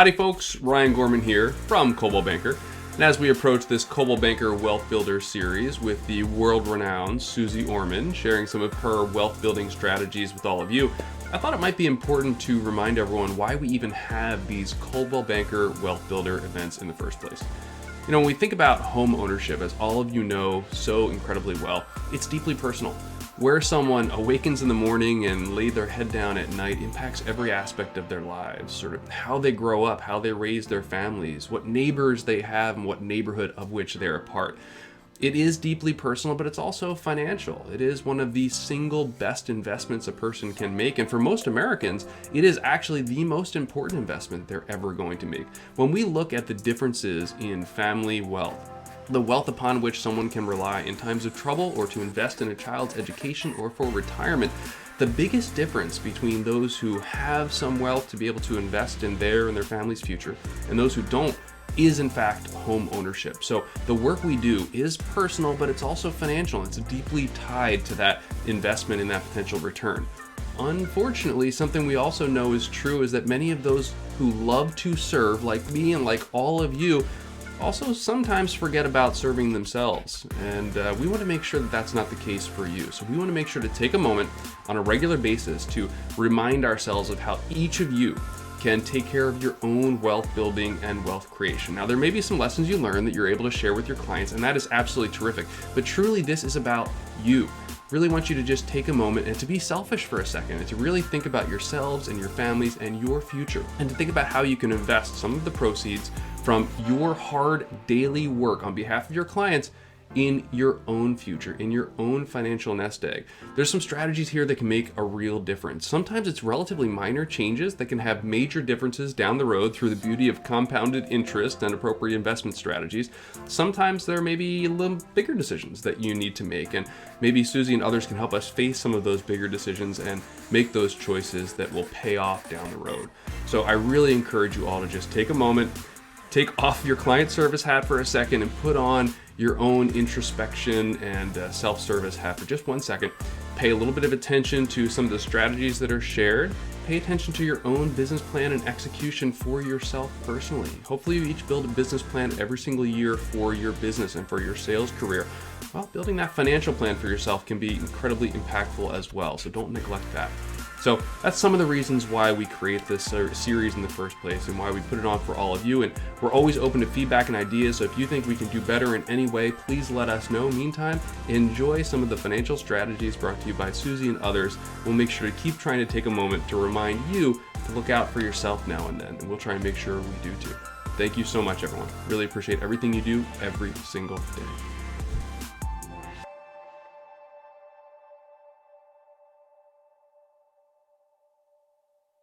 Howdy folks, Ryan Gorman here from Coldwell Banker. And as we approach this Coldwell Banker Wealth Builder series with the world-renowned Suze Orman sharing some of her wealth building strategies with all of you, I thought it might be important to remind everyone why we even have these Coldwell Banker Wealth Builder events in the first place. You know, when we think about home ownership, as all of you know so incredibly well, it's deeply personal. Where someone awakens in the morning and lay their head down at night impacts every aspect of their lives, sort of how they grow up, how they raise their families, what neighbors they have, and what neighborhood of which they're a part. It is deeply personal, but it's also financial. It is one of the single best investments a person can make. And for most Americans, it is actually the most important investment they're ever going to make. When we look at the differences in family wealth, the wealth upon which someone can rely in times of trouble or to invest in a child's education or for retirement, the biggest difference between those who have some wealth to be able to invest in their and their family's future and those who don't is in fact home ownership. So the work we do is personal, but it's also financial. It's deeply tied to that investment and that potential return. Unfortunately, something we also know is true is that many of those who love to serve, like me and like all of you, also sometimes forget about serving themselves. And we want to make sure that that's not the case for you. So we want to make sure to take a moment on a regular basis to remind ourselves of how each of you can take care of your own wealth building and wealth creation. Now, there may be some lessons you learn that you're able to share with your clients, and that is absolutely terrific. But truly, this is about you. Really want you to just take a moment and to be selfish for a second and to really think about yourselves and your families and your future, and to think about how you can invest some of the proceeds from your hard daily work on behalf of your clients in your own future, in your own financial nest egg. There's some strategies here that can make a real difference. Sometimes it's relatively minor changes that can have major differences down the road through the beauty of compounded interest and appropriate investment strategies. Sometimes there may be a little bigger decisions that you need to make, and maybe Suze and others can help us face some of those bigger decisions and make those choices that will pay off down the road. So I really encourage you all to just take a moment, take off your client service hat for a second and put on your own introspection and self-service hat for just 1 second. Pay a little bit of attention to some of the strategies that are shared. Pay attention to your own business plan and execution for yourself personally. Hopefully you each build a business plan every single year for your business and for your sales career. Well, building that financial plan for yourself can be incredibly impactful as well, so don't neglect that. So that's some of the reasons why we create this series in the first place and why we put it on for all of you. And we're always open to feedback and ideas. So if you think we can do better in any way, please let us know. Meantime, enjoy some of the financial strategies brought to you by Suze and others. We'll make sure to keep trying to take a moment to remind you to look out for yourself now and then. And we'll try and make sure we do too. Thank you so much, everyone. Really appreciate everything you do every single day.